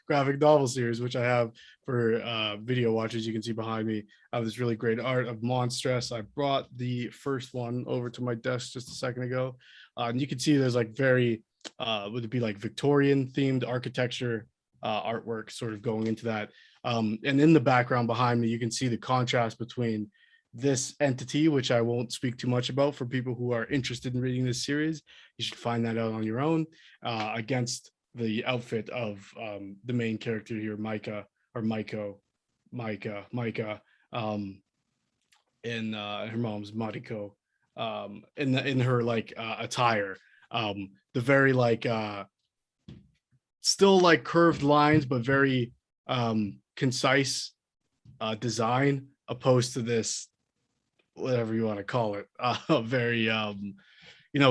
graphic novel series, which I have for video watchers. You can see behind me. I have this really great art of Monstress. I brought the first one over to my desk just a second ago. And you can see there's like very, would it be like Victorian themed architecture artwork sort of going into that. And in the background behind me, you can see the contrast between this entity, which I won't speak too much about for people who are interested in reading this series. You should find that out on your own, against the outfit of the main character here, Micah, in her mom's Mariko, in her like attire. The very like still like curved lines, but very concise design, opposed to this, whatever you want to call it, very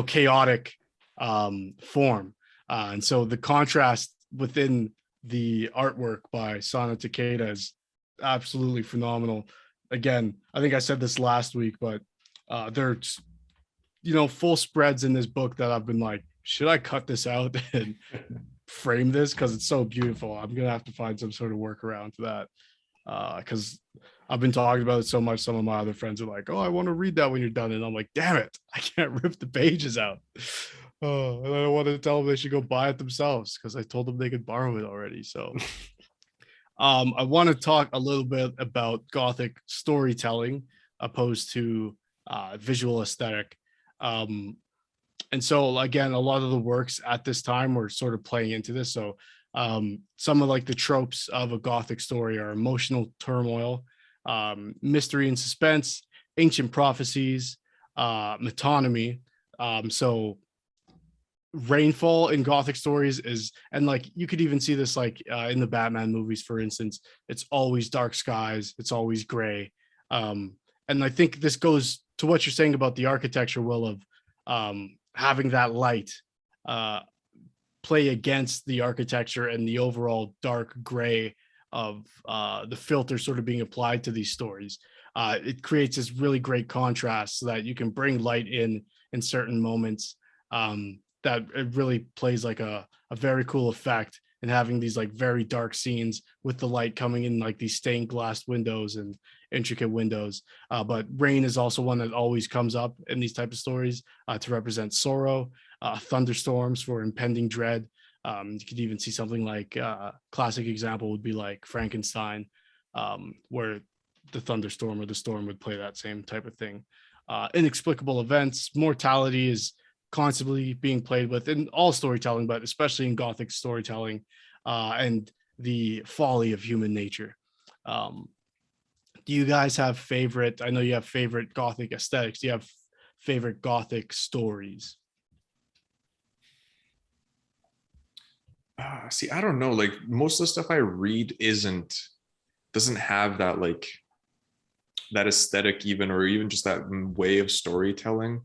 chaotic form. And so the contrast within the artwork by Sana Takeda is absolutely phenomenal. Again, I think I said this last week, but there's full spreads in this book that I've been like, should I cut this out and frame this, because it's so beautiful? I'm gonna have to find some sort of workaround to that, because I've been talking about it so much. Some of my other friends are like, oh, I want to read that when you're done. And I'm like, damn it, I can't rip the pages out. Oh, and I don't want to tell them they should go buy it themselves, because I told them they could borrow it already. So I want to talk a little bit about Gothic storytelling opposed to visual aesthetic. And so again, a lot of the works at this time were sort of playing into this. So some of like the tropes of a Gothic story are emotional turmoil, mystery and suspense, ancient prophecies, metonymy. So rainfall in Gothic stories is, and like you could even see this like in the Batman movies, for instance. It's always dark skies, it's always gray. And I think this goes to what you're saying about the architecture, Will, of having that light play against the architecture and the overall dark gray of the filter sort of being applied to these stories. It creates this really great contrast so that you can bring light in certain moments. That it really plays like a very cool effect, and having these like very dark scenes with the light coming in like these stained glass windows and intricate windows. But rain is also one that always comes up in these type of stories to represent sorrow, thunderstorms for impending dread. You could even see something like classic example would be like Frankenstein, where the thunderstorm or the storm would play that same type of thing. Inexplicable events, mortality is constantly being played with in all storytelling, but especially in Gothic storytelling, and the folly of human nature. Do you guys have favorite? I know you have favorite Gothic aesthetics. Do you have favorite Gothic stories? See, I don't know. Like most of the stuff I read doesn't have that like that aesthetic even, or even just that way of storytelling.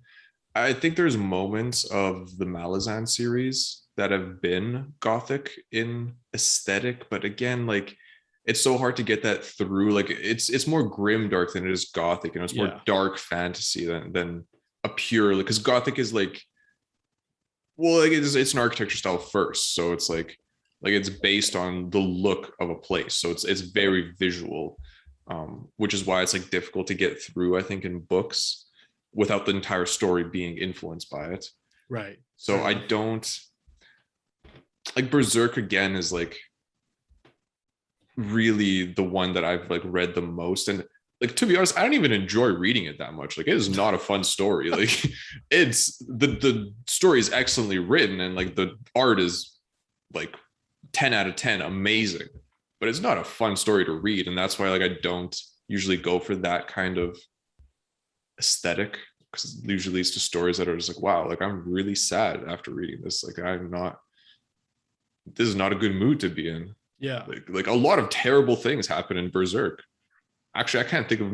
I think there's moments of the Malazan series that have been Gothic in aesthetic, but again, like it's so hard to get that through. Like it's more grim dark than it is Gothic, it's more dark fantasy than a pure, because Gothic is like, well, like it's an architecture style first, so it's like it's based on the look of a place, so it's very visual, which is why it's like difficult to get through, I think, in books without the entire story being influenced by it. Right. So I don't like Berserk again is like really the one that I've like read the most, and like to be honest, I don't even enjoy reading it that much. Like it is not a fun story. Like it's the story is excellently written and like the art is like 10 out of 10 amazing, but it's not a fun story to read, and that's why like I don't usually go for that kind of aesthetic, because it usually leads to stories that are just like, wow, like I'm really sad after reading this. Like this is not a good mood to be in. Yeah. Like a lot of terrible things happen in Berserk. Actually, I can't think of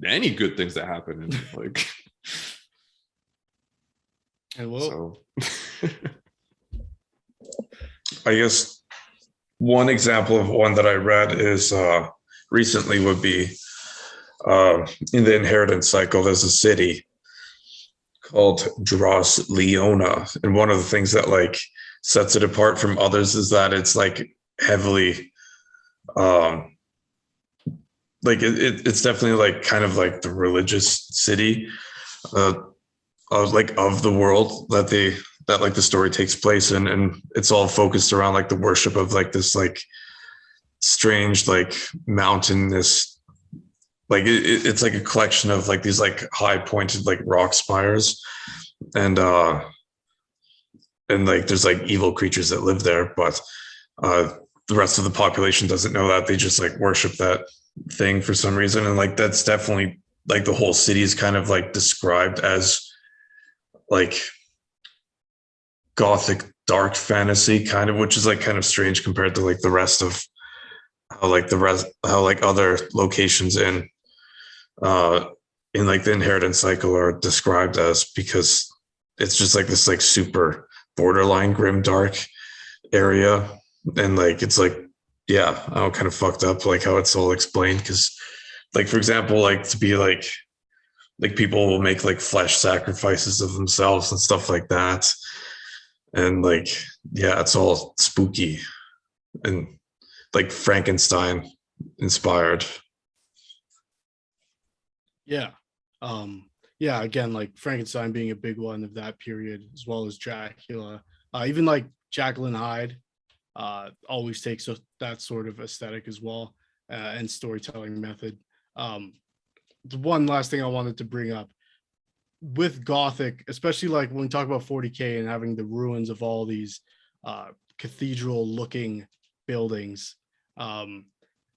any good things that happen in like. And well, so I guess one example of one that I read is recently would be in the Inheritance Cycle. There's a city called Dros Leona, and one of the things that like sets it apart from others is that it's like heavily like it's definitely like kind of like the religious city of like of the world that like the story takes place in, and it's all focused around like the worship of like this like strange like mountainous, like it's like a collection of like these like high pointed like rock spires, and like there's like evil creatures that live there, but the rest of the population doesn't know that. They just like worship that thing for some reason, and like that's definitely like the whole city is kind of like described as like Gothic dark fantasy kind of, which is like kind of strange compared to like the rest of how like other locations in like the Inheritance Cycle are described as, because it's just like this like super borderline grim dark area, and like it's like, yeah, I'm kind of fucked up like how it's all explained, because like for example, like to be like people will make like flesh sacrifices of themselves and stuff like that, and like yeah, it's all spooky and like Frankenstein inspired. Yeah. Yeah, again, like Frankenstein being a big one of that period, as well as Dracula. Even like Jekyll and Hyde always takes that sort of aesthetic as well, and storytelling method. The one last thing I wanted to bring up with Gothic, especially like when we talk about 40K and having the ruins of all these cathedral looking buildings, and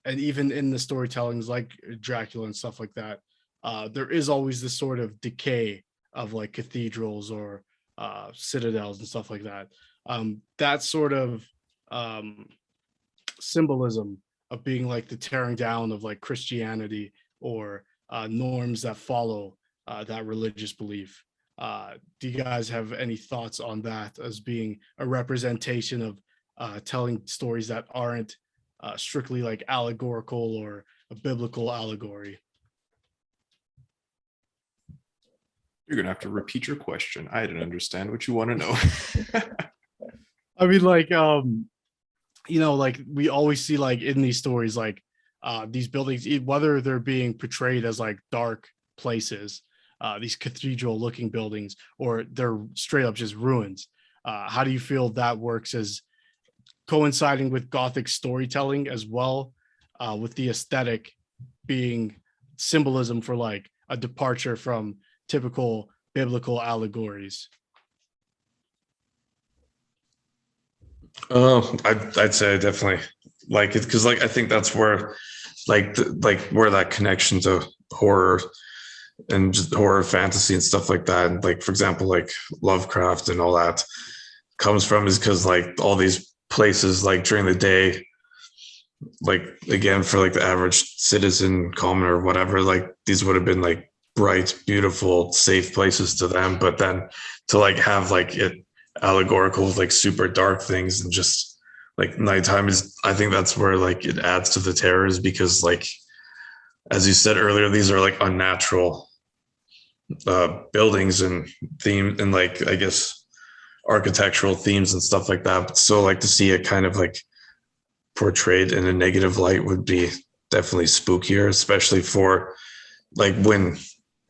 even in the storytellings like Dracula and stuff like that, there is always this sort of decay of like cathedrals or citadels and stuff like that. That sort of symbolism of being like the tearing down of like Christianity or norms that follow that religious belief. Do you guys have any thoughts on that as being a representation of telling stories that aren't strictly like allegorical or a biblical allegory? You're gonna have to repeat your question. I didn't understand what you want to know. I mean, like, you know, like we always see like in these stories, like these buildings, whether they're being portrayed as like dark places, these cathedral looking buildings, or they're straight up just ruins. How do you feel that works as coinciding with Gothic storytelling as well, with the aesthetic being symbolism for like a departure from typical biblical allegories? I'd say I definitely like it because like I think that's where where that connection to horror and just horror fantasy and stuff like that, and like for example like Lovecraft and all that comes from, is because like all these places like during the day, like again for like the average citizen commoner or whatever, like these would have been like bright, beautiful, safe places to them, but then to like have like it allegorical with like super dark things and just like nighttime is, I think that's where like it adds to the terrors, because like as you said earlier, these are like unnatural buildings and theme and like I guess architectural themes and stuff like that. But so like to see it kind of like portrayed in a negative light would be definitely spookier, especially for like when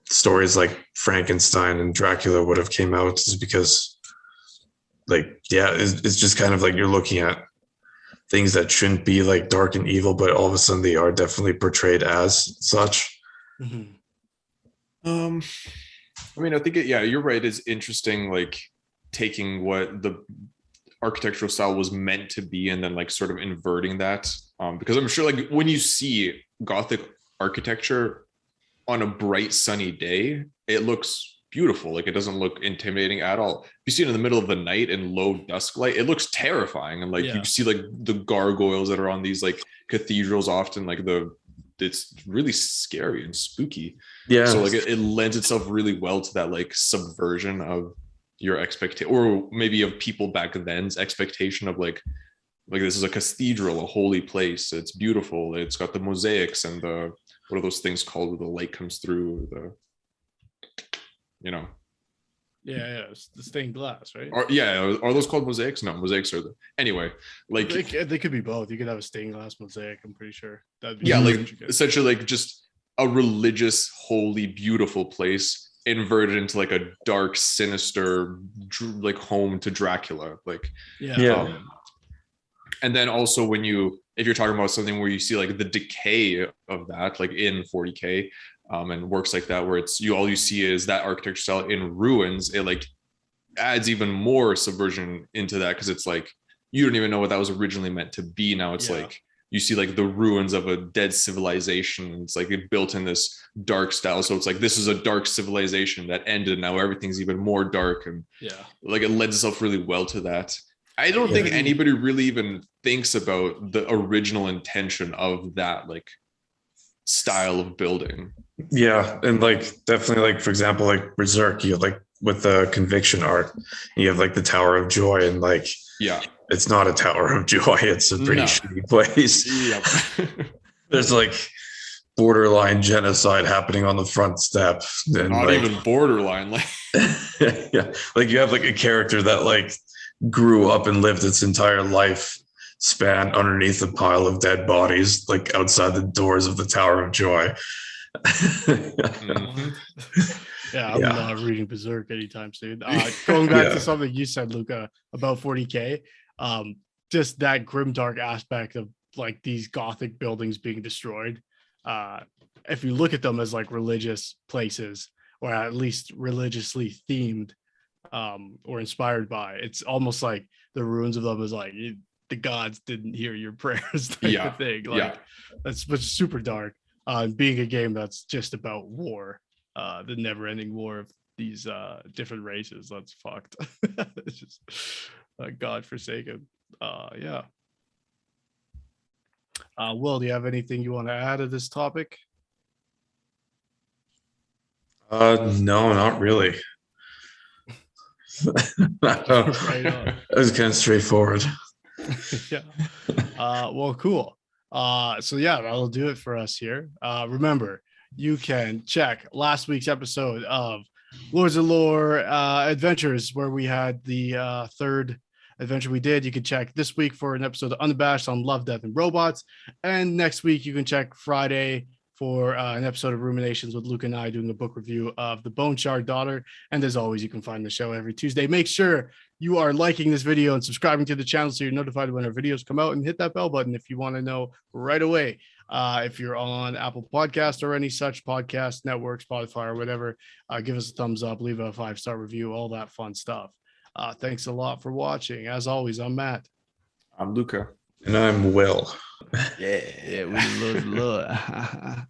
stories like Frankenstein and Dracula would have came out, is because like it's just kind of like you're looking at things that shouldn't be like dark and evil, but all of a sudden they are definitely portrayed as such. Mm-hmm. I mean, I think you're right. It's interesting, like taking what the architectural style was meant to be and then like sort of inverting that. Because I'm sure like when you see Gothic architecture on a bright sunny day, it looks beautiful. Like it doesn't look intimidating at all. If you see it in the middle of the night in low dusk light, it looks terrifying. And like you see like the gargoyles that are on these like cathedrals often, like it's really scary and spooky. Yeah. So like it lends itself really well to that like subversion of your expectation, or maybe of people back then's expectation of like this is a cathedral, a holy place. It's beautiful. It's got the mosaics and the, what are those things called where the light comes through, the, you know. It's the stained glass, right? Are those called mosaics? No, mosaics are the, anyway, like they could be both. You could have a stained glass mosaic, I'm pretty sure. That'd be like essentially like just a religious, holy, beautiful place inverted into like a dark, sinister, like home to Dracula. Like and then also if you're talking about something where you see like the decay of that, like in 40K, and works like that, where it's all you see is that architecture style in ruins, it like adds even more subversion into that, because it's like you don't even know what that was originally meant to be. Now it's like you see like the ruins of a dead civilization. It's like it built in this dark style, so it's like this is a dark civilization that ended. Now everything's even more dark, and like it lends itself really well to that. I don't think anybody really even thinks about the original intention of that like style of building. Yeah, and like definitely like for example like Berserk, you have, like with the Conviction art, you have like the Tower of Joy, and like it's not a Tower of Joy, it's a pretty shitty place. There's like borderline genocide happening on the front step, and not like, even borderline, like like you have like a character that like grew up and lived its entire life span underneath a pile of dead bodies, like outside the doors of the Tower of Joy. I'm not reading Berserk anytime soon. Going back to something you said, Luca, about 40K, just that grimdark aspect of like these Gothic buildings being destroyed. If you look at them as like religious places, or at least religiously themed, or inspired by, it's almost like the ruins of them is like the gods didn't hear your prayers type of thing. Like that's super dark. Being a game that's just about war, the never-ending war of these different races, that's fucked. It's just godforsaken. Will, do you have anything you want to add to this topic? No, not really. Right on. It was kind of straightforward. Well, cool. So that'll do it for us here. Remember, you can check last week's episode of Lords of Lore Adventures, where we had the third adventure we did. You can check this week for an episode of Unabashed on Love, Death, and Robots. And next week, you can check Friday for an episode of Ruminations with Luke and I doing a book review of The Bone Shard Daughter. And as always, you can find the show every Tuesday. Make sure you are liking this video and subscribing to the channel so you're notified when our videos come out, and hit that bell button if you want to know right away. If you're on Apple Podcast or any such podcast network, Spotify or whatever, give us a thumbs up, leave a 5-star review, all that fun stuff. Thanks a lot for watching. As always, I'm Matt. I'm Luca. And I'm Will. Yeah, we love.